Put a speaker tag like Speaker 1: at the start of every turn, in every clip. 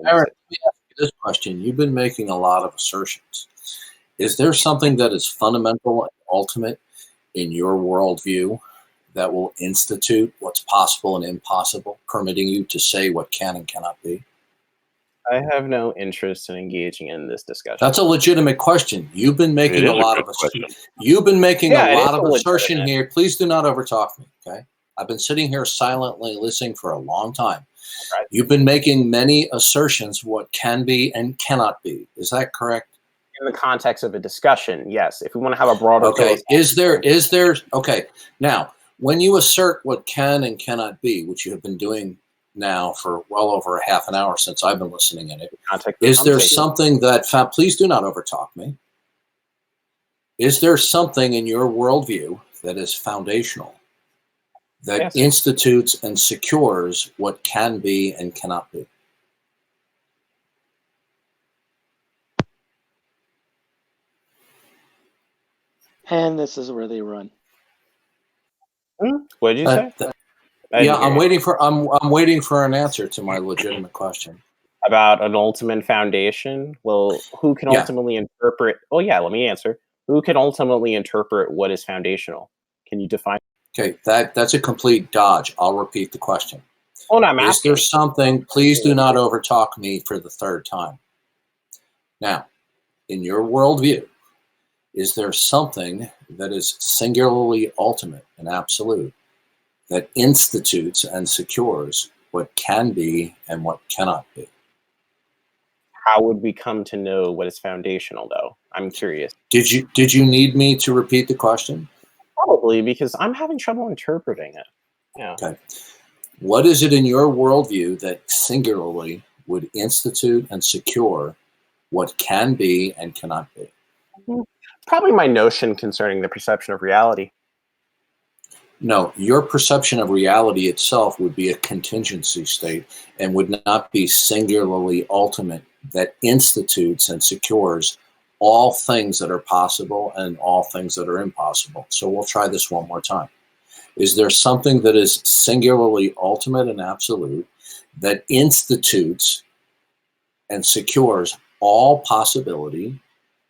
Speaker 1: Aaron, let me ask you this question. You've been making a lot of assertions. Is there something that is fundamental and ultimate in your worldview that will institute what's possible and impossible, permitting you to say what can and cannot be?
Speaker 2: I have no interest in engaging in this discussion.
Speaker 1: That's a legitimate question. You've been making a lot of assertion here. Please do not overtalk me, okay? I've been sitting here silently listening for a long time.
Speaker 2: Right.
Speaker 1: You've been making many assertions what can be and cannot be. Is that correct?
Speaker 2: In the context of a discussion, yes. If we want to have a broader
Speaker 1: okay. Now, when you assert what can and cannot be, which you have been doing now for well over a half an hour since I've been listening in it, is there something that, please do not overtalk me. Is there something in your worldview that is foundational, that institutes and secures what can be and cannot be?
Speaker 3: And this is where they run.
Speaker 2: What did you say?
Speaker 1: Yeah, I'm waiting for an answer to my legitimate question.
Speaker 2: About an ultimate foundation? Well, who can ultimately interpret? Oh yeah, let me answer. Who can ultimately interpret what is foundational? Can you define?
Speaker 1: Okay, that's a complete dodge. I'll repeat the question.
Speaker 2: Oh, no, I'm
Speaker 1: asking. Is there something? Please do not overtalk me for the third time. Now, in your worldview, is there something that is singularly ultimate and absolute that institutes and secures what can be and what cannot be?
Speaker 2: How would we come to know what is foundational, though? I'm curious.
Speaker 1: Did you need me to repeat the question?
Speaker 2: Probably, because I'm having trouble interpreting it. Yeah.
Speaker 1: Okay. What is it in your worldview that singularly would institute and secure what can be and cannot be?
Speaker 2: Probably my notion concerning the perception of reality.
Speaker 1: No, your perception of reality itself would be a contingency state and would not be singularly ultimate, that institutes and secures all things that are possible and all things that are impossible. So we'll try this one more time. Is there something that is singularly ultimate and absolute that institutes and secures all possibility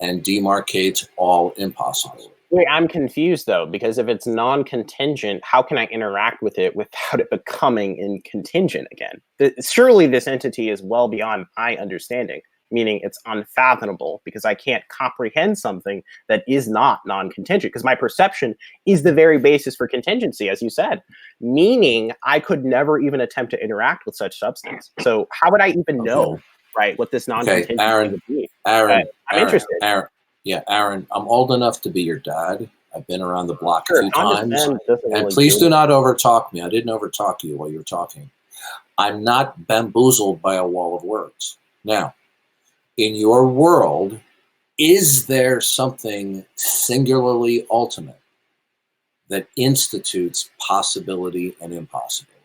Speaker 1: and demarcates all impossibility?
Speaker 2: Wait, I'm confused, though, because if it's non-contingent, how can I interact with it without it becoming contingent again? Surely this entity is well beyond my understanding, meaning it's unfathomable because I can't comprehend something that is not non-contingent, because my perception is the very basis for contingency, as you said, meaning I could never even attempt to interact with such substance. So how would I even know, right, what this non-contingent would be? I'm interested.
Speaker 1: Aaron, I'm old enough to be your dad. I've been around the block a few times. And please do not overtalk me. I didn't overtalk you while you were talking. I'm not bamboozled by a wall of words. Now, in your world, is there something singularly ultimate that institutes possibility and impossibility?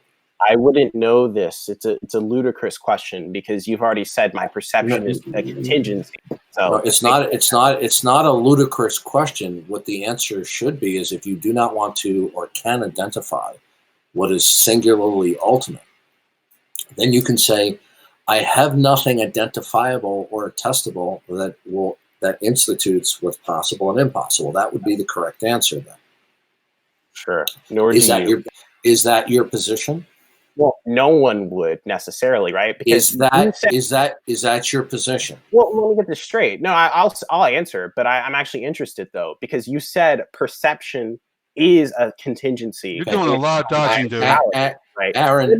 Speaker 2: I wouldn't know this. It's a ludicrous question because you've already said my perception is a contingency. So
Speaker 1: no, it's not a ludicrous question. What the answer should be is if you do not want to or can identify what is singularly ultimate, then you can say, I have nothing identifiable or testable that institutes what's possible and impossible. That would be the correct answer then.
Speaker 2: Sure.
Speaker 1: Is that your position?
Speaker 2: Well, no one would necessarily, right?
Speaker 1: Because is that your position?
Speaker 2: Well, let me get this straight. No, I'll answer, but I'm actually interested though, because you said perception is a contingency.
Speaker 4: You're doing a lot of dodging, dude.
Speaker 1: Right. Aaron,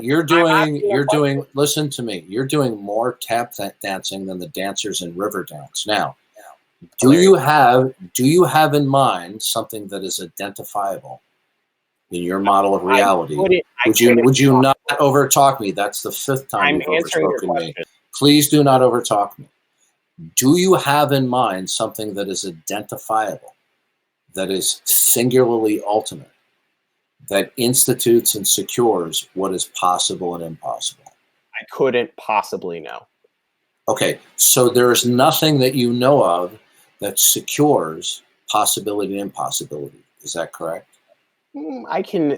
Speaker 1: you're doing. Listen to me. You're doing more tap dancing than the dancers in Riverdance. Now, do you have in mind something that is identifiable in your model of reality? Would you not overtalk me? That's the fifth time you've overspoken me. Please do not overtalk me. Do you have in mind something that is identifiable, that is singularly ultimate, that institutes and secures what is possible and impossible?
Speaker 2: I couldn't possibly know.
Speaker 1: Okay, so there is nothing that you know of that secures possibility and impossibility. Is that correct?
Speaker 2: I can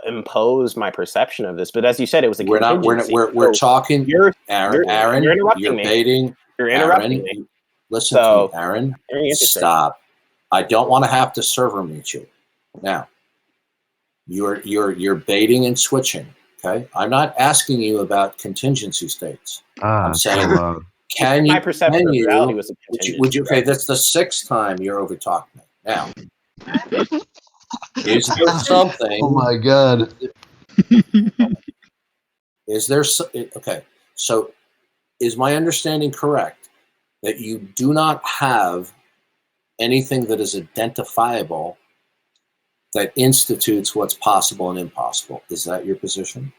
Speaker 2: impose my perception of this, but as you said, it was a contingency.
Speaker 1: We're talking.
Speaker 2: You're
Speaker 1: Aaron,
Speaker 2: interrupting
Speaker 1: you're
Speaker 2: me.
Speaker 1: baiting.
Speaker 2: You're interrupting me.
Speaker 1: Listen to me, Aaron.
Speaker 2: Very interesting.
Speaker 1: Stop. I don't want to have to server meet you. Now, you're baiting and switching. Okay, I'm not asking you about contingency states. I'm saying, can you?
Speaker 2: My perception of reality was a contingency.
Speaker 1: Would you? Okay, that's the 6th time you're over talking me. Now, is there something?
Speaker 4: Oh my god!
Speaker 1: Is there? Okay, so is my understanding correct that you do not have anything that is identifiable that institutes what's possible and impossible? Is that your position?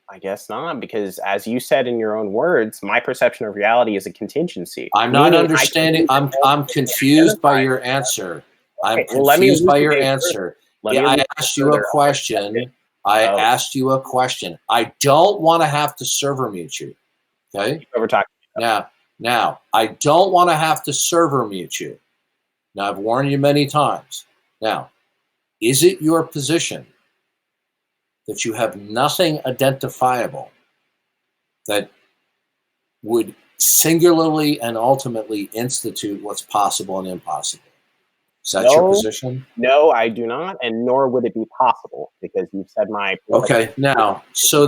Speaker 2: I guess not, because as you said in your own words, my perception of reality is a contingency.
Speaker 1: I'm not understanding. I'm confused by your answer. I'm confused by your answer. I asked you a question. I asked you a question. I don't want to have to server mute you. Okay? Now, I don't want to have to server mute you. Now, I've warned you many times. Now, is it your position that you have nothing identifiable that would singularly and ultimately institute what's possible and impossible? Is that your position?
Speaker 2: No, I do not, and nor would it be possible, because you've said my.
Speaker 1: Okay, now, so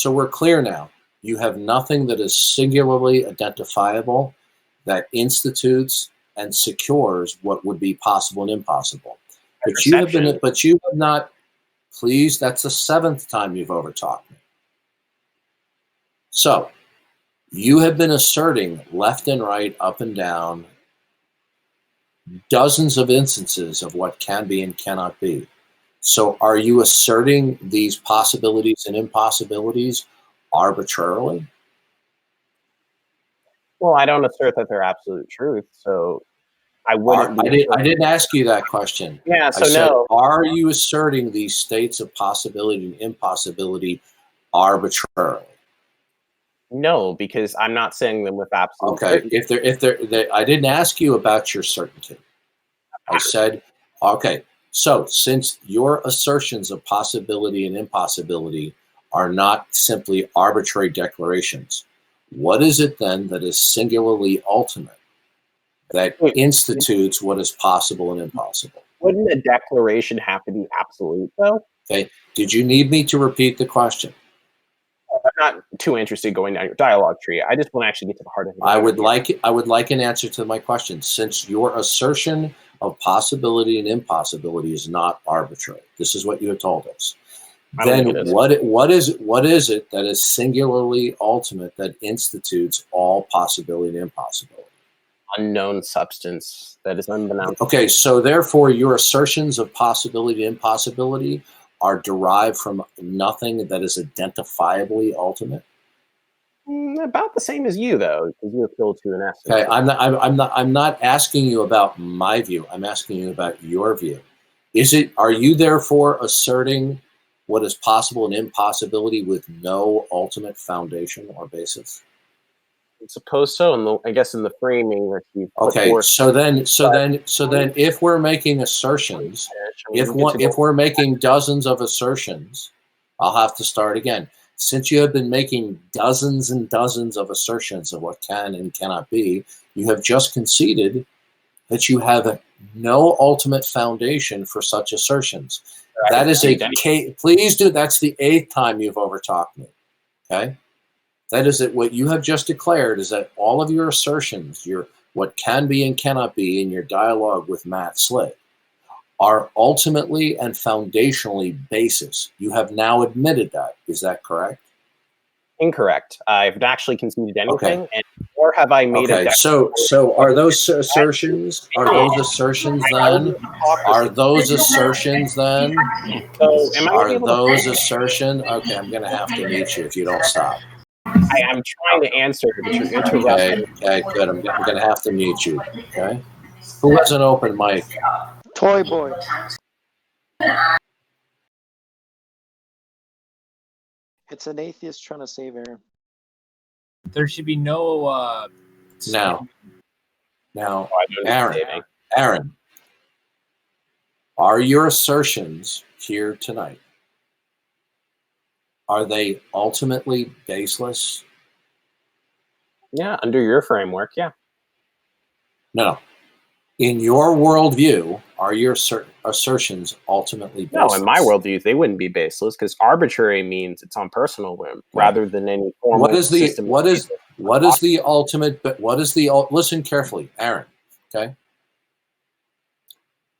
Speaker 1: we're clear now. You have nothing that is singularly identifiable that institutes and secures what would be possible and impossible. But you have not. Please, that's the 7th time you've overtalked me. So, you have been asserting left and right, up and down, dozens of instances of what can be and cannot be. So, are you asserting these possibilities and impossibilities arbitrarily?
Speaker 2: Well, I don't assert that they're absolute truth, so I wouldn't.
Speaker 1: I didn't ask you that question.
Speaker 2: Yeah, so
Speaker 1: I said,
Speaker 2: no.
Speaker 1: Are you asserting these states of possibility and impossibility arbitrarily?
Speaker 2: No, because I'm not saying them with absolute
Speaker 1: certainty. If I didn't ask you about your certainty. I said, okay, so since your assertions of possibility and impossibility are not simply arbitrary declarations, what is it then that is singularly ultimate, that institutes what is possible and impossible?
Speaker 2: Wouldn't a declaration have to be absolute, though?
Speaker 1: Okay. Did you need me to repeat the question?
Speaker 2: I'm not too interested in going down your dialogue tree. I just want to actually get to the heart of it.
Speaker 1: I would like an answer to my question. Since your assertion of possibility and impossibility is not arbitrary, this is what you have told us. Then what is it that is singularly ultimate that institutes all possibility and impossibility?
Speaker 2: Unknown substance that is unbeknownst.
Speaker 1: Okay, so therefore your assertions of possibility and impossibility are derived from nothing that is identifiably ultimate?
Speaker 2: About the same as you, though, because you appeal to an essence.
Speaker 1: Okay, I'm not asking you about my view. I'm asking you about your view. Are you therefore asserting what is possible and impossibility with no ultimate foundation or basis?
Speaker 2: I suppose so. I guess in the framing that you put forth.
Speaker 1: So then, if we're making assertions, if we're making dozens of assertions, I'll have to start again. Since you have been making dozens and dozens of assertions of what can and cannot be, you have just conceded that you have no ultimate foundation for such assertions. That is please do. That's the 8th time you've overtalked me. Okay. That is that what you have just declared is that all of your assertions, what can be and cannot be in your dialogue with Matt Slick, are ultimately and foundationally basis. You have now admitted that. Is that correct?
Speaker 2: Incorrect. I've not actually conceded anything, nor have I made a
Speaker 1: declaration. So are those assertions? Are those assertions then? Are those assertions then? Are those assertions? Okay, I'm going to have to mute you if you don't stop.
Speaker 2: I'm trying to answer, but you're interrupting.
Speaker 1: Okay, good. I'm going to have to mute you. Okay. Who has an open mic?
Speaker 3: Toy Boy. It's an atheist trying to save Aaron.
Speaker 5: There should be no.
Speaker 1: Now, Aaron. Are your assertions here tonight, are they ultimately baseless?
Speaker 2: Yeah, under your framework, yeah.
Speaker 1: No. In your worldview, are your assertions ultimately baseless?
Speaker 2: No, in my worldview, they wouldn't be baseless because arbitrary means it's on personal whim rather than any formal
Speaker 1: What is the
Speaker 2: system.
Speaker 1: what is the ultimate? But what is the listen carefully, Aaron? Okay,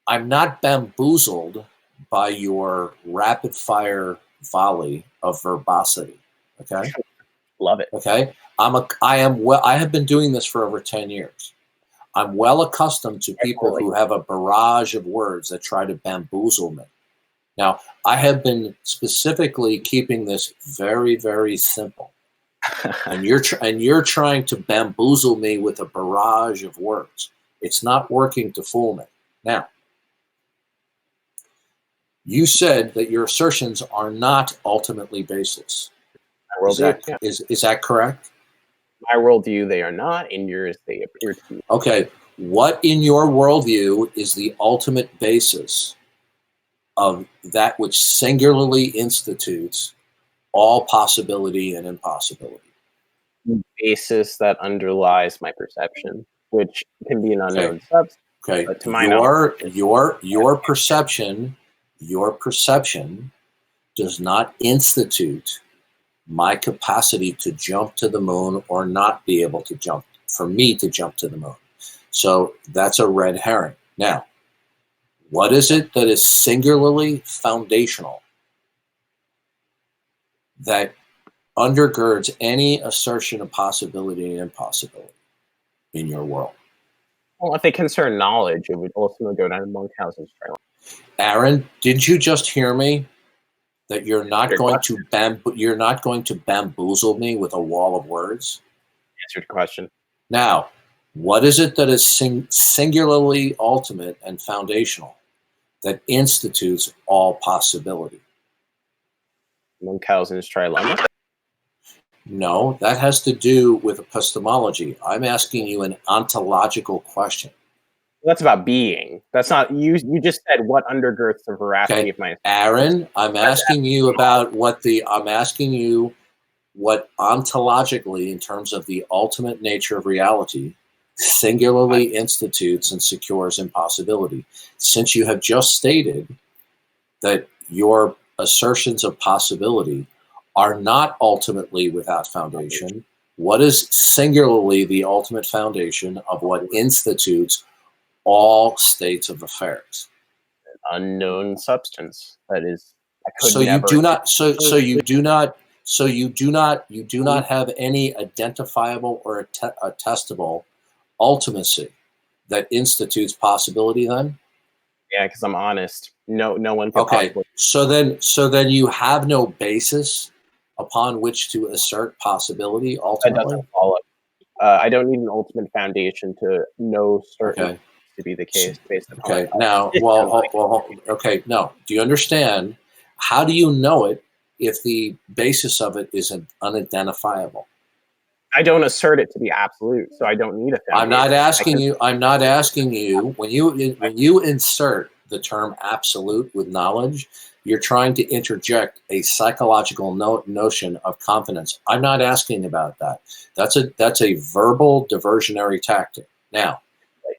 Speaker 1: I'm not bamboozled by your rapid fire volley of verbosity. Okay,
Speaker 2: Love it.
Speaker 1: okay. I have been doing this for over 10 years. I'm well accustomed to people who have a barrage of words that try to bamboozle me. Now, I have been specifically keeping this very, very simple, and you're trying to bamboozle me with a barrage of words. It's not working to fool me. Now, you said that your assertions are not ultimately baseless.
Speaker 2: My
Speaker 1: Is
Speaker 2: worldview, yeah.
Speaker 1: is that correct?
Speaker 2: My worldview, they are not. In yours, they appear to be.
Speaker 1: Okay. What in your worldview is the ultimate basis of that which singularly institutes all possibility and impossibility?
Speaker 2: Basis that underlies my perception, which can be an unknown substance.
Speaker 1: Okay.
Speaker 2: But to my knowledge,
Speaker 1: Your perception does not institute my capacity to jump to the moon or not be able to jump, for me to jump to the moon. So that's a red herring. Now, what is it that is singularly foundational that undergirds any assertion of possibility and impossibility in your world?
Speaker 2: well, if they concern knowledge, it would ultimately go down to Munchausen's trail.
Speaker 1: Aaron, did you just hear me? That you're not going to bamboozle me with a wall of words?
Speaker 2: Answered the question.
Speaker 1: Now, what is it that is singularly ultimate and foundational that institutes all possibility?
Speaker 2: Munchausen's trilemma.
Speaker 1: No, that has to do with epistemology. I'm asking you an ontological question.
Speaker 2: That's about being. That's not you. You just said what undergirds the veracity of my.
Speaker 1: Aaron, I'm asking you what ontologically, in terms of the ultimate nature of reality, singularly institutes and secures impossibility. Since you have just stated that your assertions of possibility are not ultimately without foundation, what is singularly the ultimate foundation of what institutes all states of affairs?
Speaker 2: Unknown substance that is.
Speaker 1: So you do not have any identifiable or attestable ultimacy that institutes possibility then?
Speaker 2: Yeah, because I'm honest. No one could
Speaker 1: Okay.
Speaker 2: possibly.
Speaker 1: So then you have no basis upon which to assert possibility
Speaker 2: That
Speaker 1: ultimately?
Speaker 2: doesn't follow. I don't need an ultimate foundation to know certain to be the case based upon.
Speaker 1: Okay. Now, okay. No. Do you understand? How do you know it if the basis of it is unidentifiable?
Speaker 2: I don't assert it to be absolute, so I don't need a foundation.
Speaker 1: I'm not asking you when you insert the term absolute with knowledge, you're trying to interject a psychological notion of confidence. I'm not asking about that. That's a verbal diversionary tactic. Now,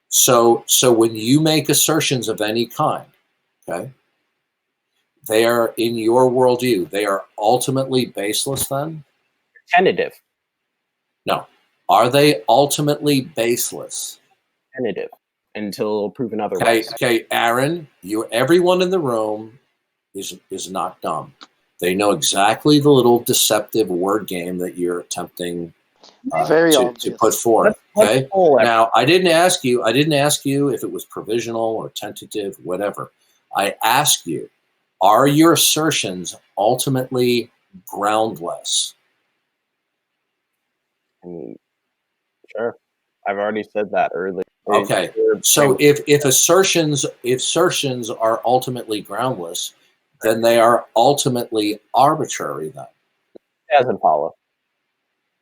Speaker 1: so when you make assertions of any kind, okay, they are in your worldview, they are ultimately baseless then?
Speaker 2: Tentative.
Speaker 1: No. Are they ultimately baseless?
Speaker 2: Tentative. Until proven otherwise.
Speaker 1: Okay, Aaron, everyone in the room is not dumb. They know exactly the little deceptive word game that you're attempting to put forth. Okay. Now, I didn't ask you if it was provisional or tentative, whatever. I asked you, are your assertions ultimately groundless?
Speaker 2: I mean, sure. I've already said that earlier.
Speaker 1: Okay. So if assertions are ultimately groundless, then they are ultimately arbitrary then.
Speaker 2: It doesn't follow.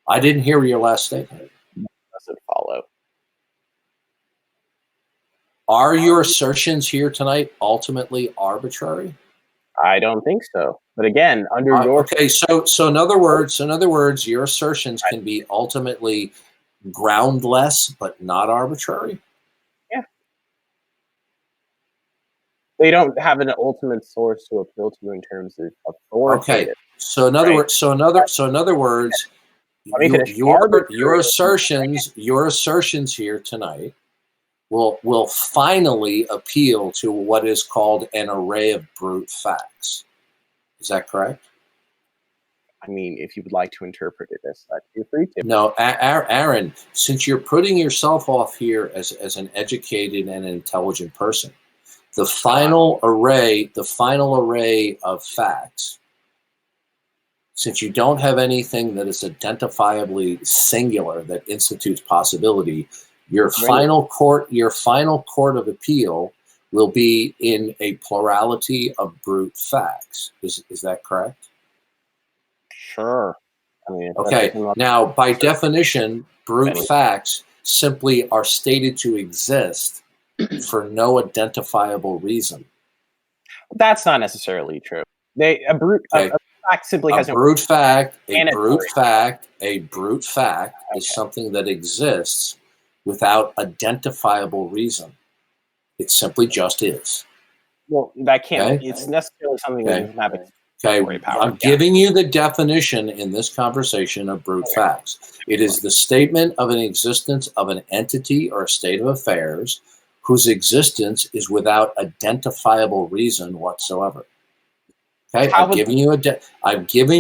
Speaker 1: I didn't hear your last statement.
Speaker 2: It doesn't follow.
Speaker 1: Are your assertions here tonight ultimately arbitrary?
Speaker 2: I don't think so. But again, under your
Speaker 1: Okay, so in other words, your assertions can be ultimately groundless but not arbitrary.
Speaker 2: they don't have an ultimate source to appeal to in terms of authoritative.
Speaker 1: Okay, so in other
Speaker 2: right?
Speaker 1: words,
Speaker 2: Let me finish.
Speaker 1: your assertions here tonight will finally appeal to what is called an array of brute facts. Is that correct?
Speaker 2: I mean, if you would like to interpret it as such, you're free to.
Speaker 1: No, Aaron, since you're putting yourself off here as an educated and intelligent person, the final array of facts, since you don't have anything that is identifiably singular that institutes possibility, your final court of appeal will be in a plurality of brute facts. Is that correct?
Speaker 2: Sure. I mean,
Speaker 1: Okay. Now, by definition, brute facts simply are stated to exist for no identifiable reason.
Speaker 2: That's not necessarily true. A brute fact simply has
Speaker 1: a brute fact is something that exists without identifiable reason. It simply just is.
Speaker 2: Well, that can't. It's necessarily something that doesn't have power.
Speaker 1: I'm giving you the definition in this conversation of brute facts. It is the statement of an existence of an entity or a state of affairs whose existence is without identifiable reason whatsoever. Okay, I've given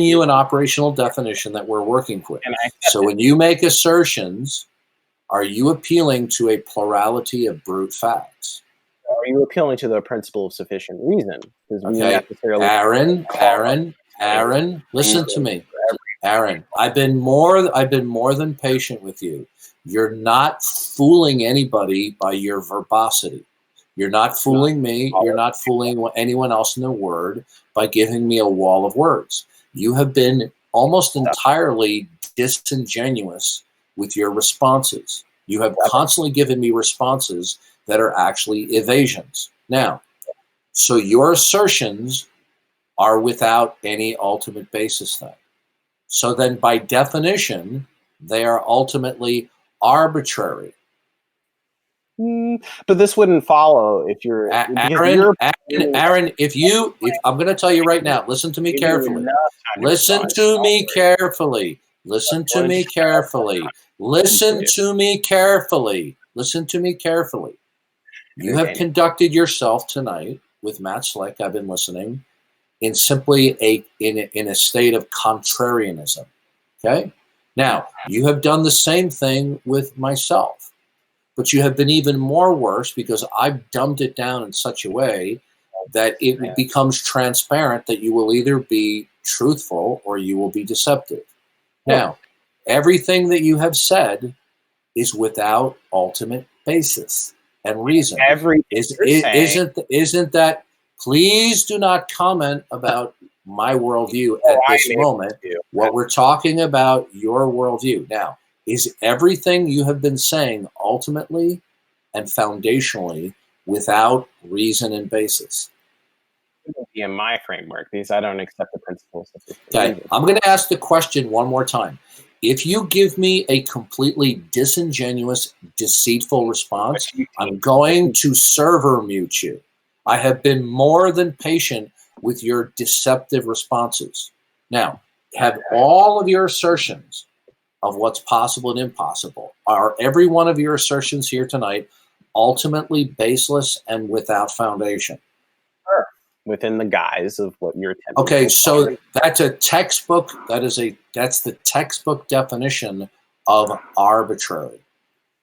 Speaker 1: you an operational definition that we're working with. So when you make assertions, are you appealing to a plurality of brute facts?
Speaker 2: Are you appealing to the principle of sufficient reason?
Speaker 1: Okay, Aaron, listen to me. Aaron, I've been more than patient with you. You're not fooling anybody by your verbosity. You're not fooling me. You're not fooling anyone else in the word by giving me a wall of words. You have been almost entirely disingenuous with your responses. You have constantly given me responses that are actually evasions. Now, so your assertions are without any ultimate basis then. So then by definition, they are ultimately arbitrary.
Speaker 2: But this wouldn't follow if you're
Speaker 1: Aaron, if I'm going to tell you right now, listen to me carefully. Listen to me carefully. Listen to me carefully. Listen to me carefully. Listen to me carefully. You have conducted yourself tonight with Matt Slick. I've been listening in simply in a state of contrarianism. Okay. Now you have done the same thing with myself, but you have been even more worse because I've dumbed it down in such a way that it becomes transparent that you will either be truthful or you will be deceptive. Now, everything that you have said is without ultimate basis and reason. Isn't that? Please do not comment about my worldview at this moment. What we're talking about, your worldview. Now, is everything you have been saying ultimately and foundationally without reason and basis?
Speaker 2: In my framework, because I don't accept the principles of this.
Speaker 1: Okay, I'm going to ask the question one more time. If you give me a completely disingenuous, deceitful response, I'm going to server mute you. I have been more than patient with your deceptive responses. Now, have all of your assertions of what's possible and impossible, are every one of your assertions here tonight ultimately baseless and without foundation?
Speaker 2: Sure. Within the guise of what you're attempting.
Speaker 1: Okay, so that's a textbook. That's the textbook definition of arbitrary.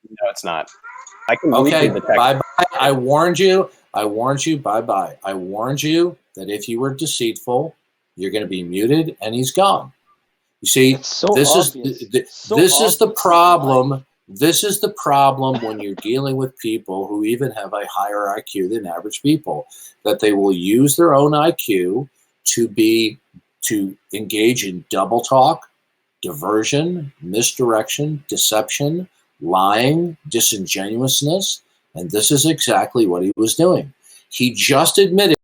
Speaker 2: No, it's not. I can
Speaker 1: okay, bye-bye. I warned you. Bye-bye. I warned you that if you were deceitful, you're going to be muted, and he's gone. You see, this is the problem. This is the problem when you're dealing with people who even have a higher IQ than average people, that they will use their own IQ to engage in double talk, diversion, misdirection, deception, lying, disingenuousness, And this is exactly what he was doing. He just admitted